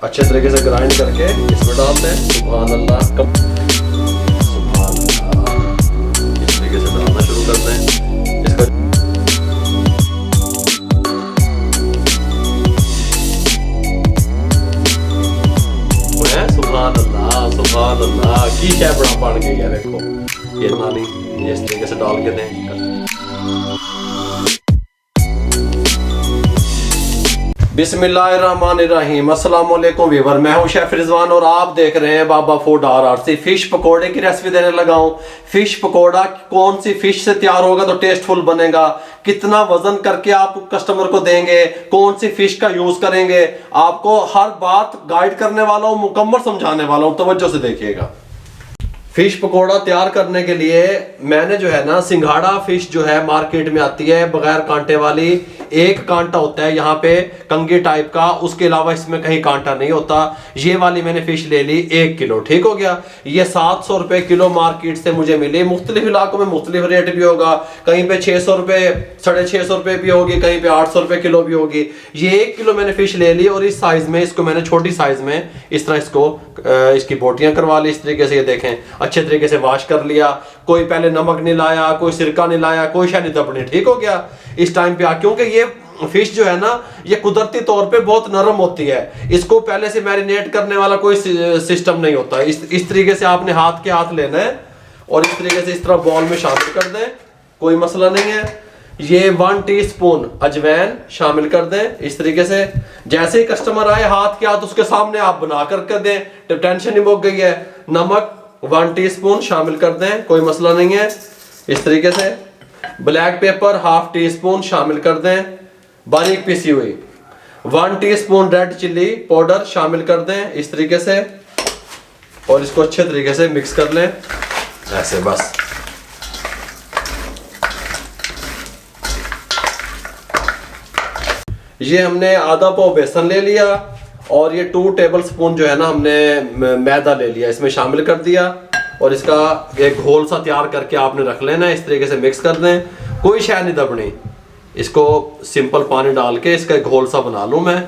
अच्छे तरीके से ग्राइंड करके इसमें डालते हैं। सुभान अल्लाह, सुभान अल्लाह। इस तरीके से डालना शुरू करते हैं इसका। सुभान अल्लाह, सुभान अल्लाह की क्या बड़ा पड़ गई है। देखो ये नाली, ये इस तरीके से डाल के दें। बिस्मिल्लाहिर्रहमानिर्रहीम। अस्सलाम वालेकुम व्यूअर, मैं हूं शेफ रिजवान और आप देख रहे हैं बाबा फूड RRC। फिश पकोड़े की रेसिपी देने लगा हूं। फिश पकोड़ा कौन सी फिश से तैयार होगा तो टेस्टफुल बनेगा, कितना वजन करके आप कस्टमर को देंगे, कौन सी फिश का यूज करेंगे, आपको हर बात गाइड करने वाला हूं, मुकम्मल समझाने वाला हूं। तवज्जो से देखिएगा। फिश पकोड़ा तैयार करने के लिए मैंने जो है ना, सिंघाड़ा फिश जो है मार्केट में आती है बगैर कांटे वाली। एक कांटा होता है यहाँ पे कंगी टाइप का, उसके अलावा इसमें कहीं कांटा नहीं होता। ये वाली मैंने फिश ले ली 1 किलो, ठीक हो गया। ये 700 रुपए किलो मार्केट से मुझे मिली। मुख्तलिफ इलाकों में मुख्तलिफ रेट भी होगा, कहीं पे 600 रुपए 650 रुपए भी होगी, कहीं पे 800 रुपए किलो भी होगी। ये 1 किलो मैंने फिश ले ली और इस साइज में इसको मैंने छोटी साइज में इस तरह इसको इसकी बोटियां करवा ली। इस तरीके से ये देखें, अच्छे तरीके से वॉश कर लिया। कोई पहले नमक नहीं लाया, कोई सिरका नहीं लाया, कोई शायद नहीं दबनी, ठीक हो गया। इस टाइम पे क्योंकि ये फिश जो है ना, ये कुदरती तौर पे बहुत नरम होती है, इसको पहले से मैरिनेट करने वाला कोई सिस्टम नहीं होता। इस तरीके से आपने हाथ के हाथ लेना है और इस तरीके से इस तरह बॉल में शामिल कर दें, कोई मसला नहीं है। ये 1 टीस्पून अजवैन शामिल कर दें इस तरीके से। जैसे ही कस्टमर आए हाथ के हाथ उसके सामने आप बना कर दें, तो टेंशन ही मुक गई है। नमक 1 टीस्पून शामिल कर दें, कोई मसला नहीं है। इस तरीके से ब्लैक पेपर 1/2 टीस्पून शामिल कर दें, बारीक पीसी हुई। 1 टीस्पून रेड चिल्ली पाउडर शामिल कर दें इस तरीके से और इसको अच्छे तरीके से मिक्स कर लें ऐसे, बस। ये हमने आधा पाव बेसन ले लिया और ये 2 टेबल स्पून जो है ना, हमने मैदा ले लिया, इसमें शामिल कर दिया और इसका एक घोल सा तैयार करके आपने रख लेना। इस तरीके से मिक्स कर दें, कोई शय नहीं दबनी। इसको सिंपल पानी डाल के इसका घोल सा बना लूं मैं।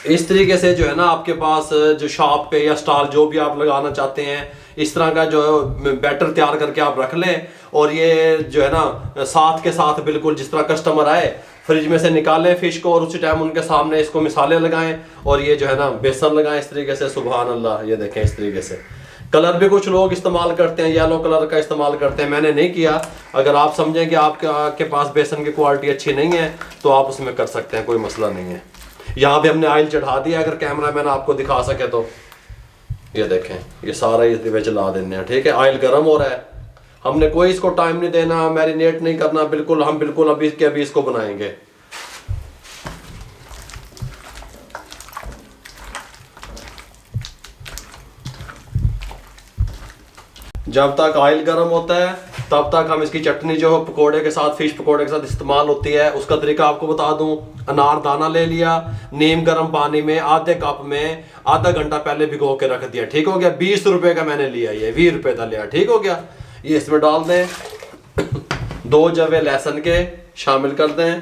इस तरीके से जो है ना, आपके पास जो शॉप पे या स्टॉल जो भी आप लगाना चाहते हैं, इस तरह का जो बैटर तैयार करके आप रख लें। और ये जो है ना, साथ के साथ बिल्कुल जिस तरह कस्टमर आए फ्रिज में से निकालें फिश को और उसी टाइम उनके सामने इसको मिसाले लगाएं और ये जो है ना बेसन लगाएं इस तरीके से। सुभान अल्लाह, ये देखें इस तरीके से। कलर भी कुछ लोग इस्तेमाल करते हैं, येलो कलर का इस्तेमाल करते हैं, मैंने नहीं किया। अगर आप समझें कि आपके पास बेसन की क्वालिटी अच्छी नहीं है तो आप उसमें कर सकते हैं, कोई मसला नहीं है। यहाँ पे हमने ऑयल चढ़ा दिया, अगर कैमरा मैन आपको दिखा सके तो ये देखें, ये सारा इस चला देने हैं, ठीक है। ऑयल गर्म हो रहा है, हमने कोई इसको टाइम नहीं देना, मैरिनेट नहीं करना, बिल्कुल हम बिल्कुल अभी के अभी इसको बनाएंगे। जब तक ऑयल गर्म होता है तब तक हम इसकी चटनी जो है पकोड़े के साथ, फिश पकोड़े के साथ इस्तेमाल होती है, उसका तरीका आपको बता दूं। अनार दाना ले लिया, नीम गर्म पानी में आधे कप में आधा घंटा पहले भिगो के रख दिया, ठीक हो गया। 20 रुपए का मैंने लिया, ये 20 रुपए का लिया, ठीक हो गया। ये इसमें डाल दें। 2 जवे लहसुन के शामिल कर दें।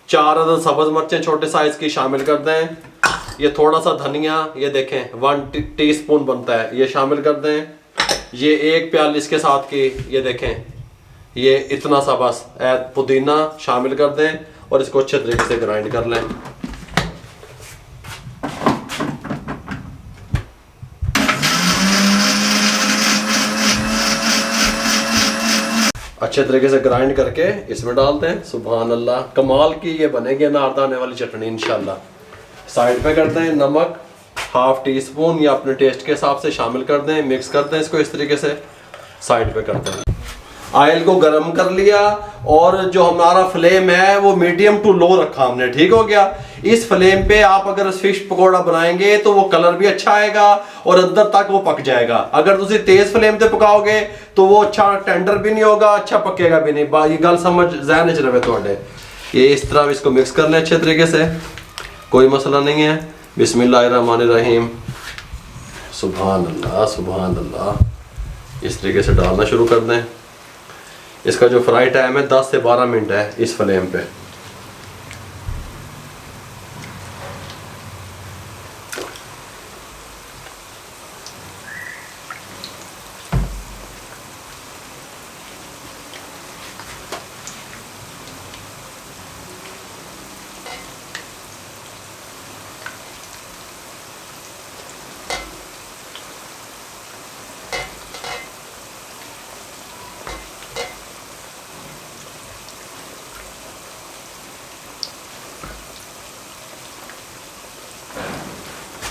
4 अदद सब्ज मिर्चें छोटे साइज की शामिल कर दें। ये थोड़ा सा धनिया, ये देखें 1 टीस्पून बनता है, ये शामिल कर दें। ये 1 प्याली इसके साथ की, ये देखें, ये इतना सा बस पुदीना शामिल कर दें और इसको अच्छे तरीके से ग्राइंड कर लें। अच्छे तरीके से ग्राइंड करके इसमें डालते हैं। सुभान अल्लाह, कमाल की ये बनेगी अनारदाने वाली चटनी इंशाल्लाह। साइड पे करते हैं। नमक 1/2 टीस्पून या अपने टेस्ट के हिसाब से शामिल कर दें, मिक्स कर दें इसको इस तरीके से। साइड पे करते हैं। ऑयल को गर्म कर लिया और जो हमारा फ्लेम है वो मीडियम टू लो रखा हमने, ठीक हो गया। इस फ्लेम पे आप अगर फिश पकोड़ा बनाएंगे तो वो कलर भी अच्छा आएगा और अंदर तक वो पक जाएगा। अगर तुम तेज फ्लेम पे पकाओगे तो वो अच्छा टेंडर भी नहीं होगा, अच्छा पकेगा भी नहीं। ये गल समझ जहन च रहे थोड़े। ये इस तरह इसको मिक्स कर लें अच्छे तरीके से, कोई मसला नहीं है। बिस्मिल्लाहिर्रहमानिर्रहीम, सुभान अल्लाह सुभान अल्लाह। इस तरीके से डालना शुरू कर दें। इसका जो फ्राई टाइम है 10 से 12 मिनट है इस फ्लेम पे।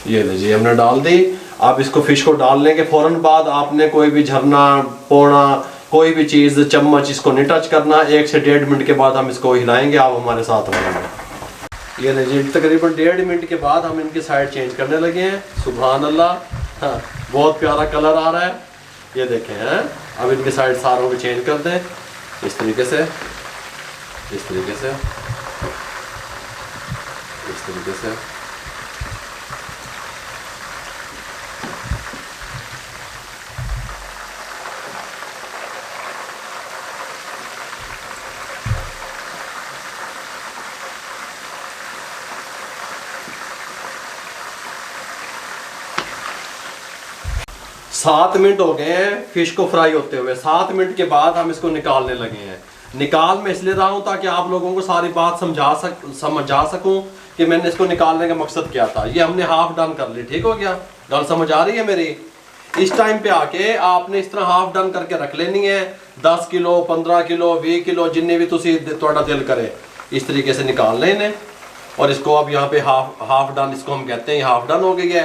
ये लीजिए हमने डाल दी। आप इसको फिश को डालने के फौरन बाद आपने कोई भी झरना पोना कोई भी चीज़ चम्मच इसको नहीं टच करना। 1 से 1.5 मिनट के बाद हम इसको हिलाएंगे, आप हमारे साथ रहेंगे। ये लीजिए तकरीबन 1.5 मिनट के बाद हम इनकी साइड चेंज करने लगे हैं। सुभान अल्लाह, हाँ बहुत प्यारा कलर आ रहा है, ये देखें हैं। अब इनकी साइड सारों को चेंज कर दें इस तरीके से, इस तरीके से, इस तरीके से। 7 मिनट हो गए हैं फिश को फ्राई होते हुए। 7 मिनट के बाद हम इसको निकालने लगे हैं। निकाल मैं इसलिए रहा हूँ ताकि आप लोगों को सारी बात समझा सकूँ कि मैंने इसको निकालने का मकसद क्या था। ये हमने हाफ डन कर ली, ठीक हो गया, गल समझ आ रही है मेरी। इस टाइम पे आके आपने इस तरह हाफ डन करके रख लेनी है। 10 किलो 15 किलो 20 किलो जिन्ने भी तुसी थोड़ा दिल करे इस तरीके से निकाल लेने। और इसको अब यहाँ पे हाफ डन इसको हम कहते हैं, हाफ डन हो गई है।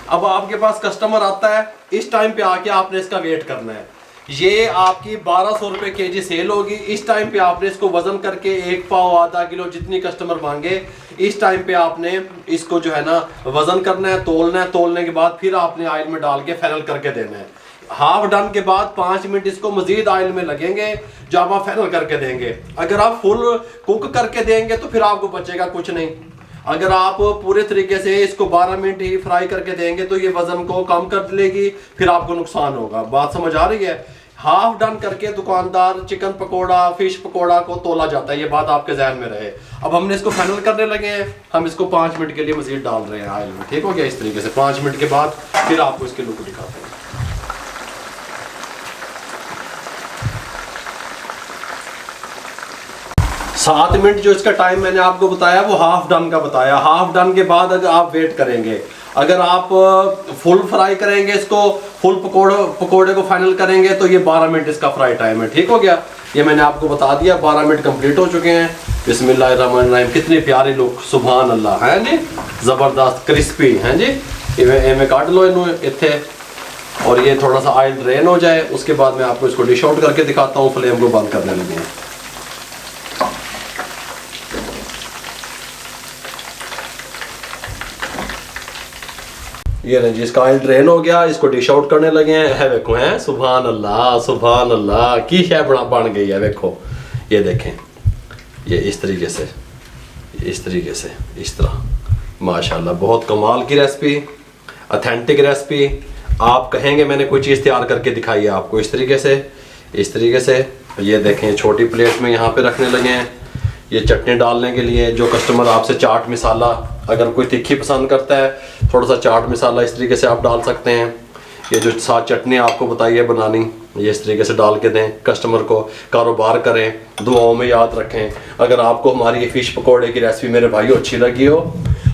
अब आपके पास कस्टमर आता है, इस टाइम पे आके आपने इसका वेट करना है। ये आपकी 1200 रुपये केजी सेल होगी। इस टाइम पे आपने इसको वजन करके 1 पाव आधा किलो जितनी कस्टमर मांगे, इस टाइम पे आपने इसको जो है ना वजन करना है, तोलना है। तोलने के बाद फिर आपने ऑयल में डाल के फैनल करके देना है। हाफ डन के बाद 5 मिनट इसको मजीद ऑयल में लगेंगे जब आप फैनल करके देंगे। अगर आप फुल कुक करके देंगे तो फिर आपको बचेगा कुछ नहीं। अगर आप पूरे तरीके से इसको 12 मिनट ही फ्राई करके देंगे तो ये वजन को कम कर लेगी, फिर आपको नुकसान होगा। बात समझ आ रही है। हाफ डन करके दुकानदार चिकन पकोड़ा फिश पकोड़ा को तोला जाता है, ये बात आपके जहन में रहे। अब हमने इसको फाइनल करने लगे हैं। हम इसको 5 मिनट के लिए मजीद डाल रहे हैं ऑयल में, ठीक हो गया। इस तरीके से 5 मिनट के बाद फिर आपको इसके लुक दिखाते हैं। 7 मिनट जो इसका टाइम मैंने आपको बताया वो हाफ डन का बताया। हाफ डन के बाद अगर आप वेट करेंगे, अगर आप फुल फ्राई करेंगे इसको, फुल पकोड़े को फाइनल करेंगे तो ये 12 मिनट इसका फ्राई टाइम है, ठीक हो गया। ये मैंने आपको बता दिया। 12 मिनट कंप्लीट हो चुके हैं। बिस्मिल्लाहिर्रहमानिर्रहीम। कितने प्यारे लुक, सुभान अल्लाह, है जी, ज़बरदस्त क्रिस्पी हैं जी। इवें काट लो इन्हों इतने, और ये थोड़ा सा ऑयल ड्रेन हो जाए उसके बाद मैं आपको इसको डिश आउट करके दिखाता हूँ। फ्लेम को बंद करने लगे हैं। ये रहे जी, इसका ऑयल ड्रेन हो गया। इसको डिश आउट करने लगे हैं। है देखो, हैं सुभान अल्लाह सुभान अल्लाह, की शय बन गई है। देखो ये देखें, ये इस तरीके से, इस तरीके से, इस तरह, माशाल्लाह बहुत कमाल की रेसिपी, ऑथेंटिक रेसिपी। आप कहेंगे मैंने कोई चीज़ तैयार करके दिखाई है आपको। इस तरीके से, इस तरीके से। ये देखें छोटी प्लेट में यहाँ पे रखने लगे हैं। ये चटनी डालने के लिए, जो कस्टमर आपसे चाट मसाला, अगर कोई तीखी पसंद करता है, थोड़ा सा चाट मसाला इस तरीके से आप डाल सकते हैं। ये जो साथ चटनी आपको बताई है बनानी, ये इस तरीके से डाल के दें कस्टमर को। कारोबार करें, दुआओं में याद रखें। अगर आपको हमारी ये फ़िश पकौड़े की रेसिपी मेरे भाई अच्छी लगी हो,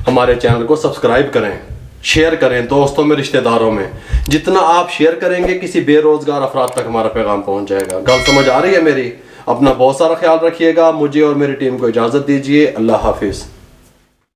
हमारे चैनल को सब्सक्राइब करें, शेयर करें दोस्तों में, रिश्तेदारों में। जितना आप शेयर करेंगे किसी बेरोज़गार अफराद तक हमारा पैगाम पहुँच जाएगा। गल समझ आ रही है मेरी। अपना बहुत सारा ख्याल रखिएगा। मुझे और मेरी टीम को इजाज़त दीजिए। अल्लाह हाफिज़।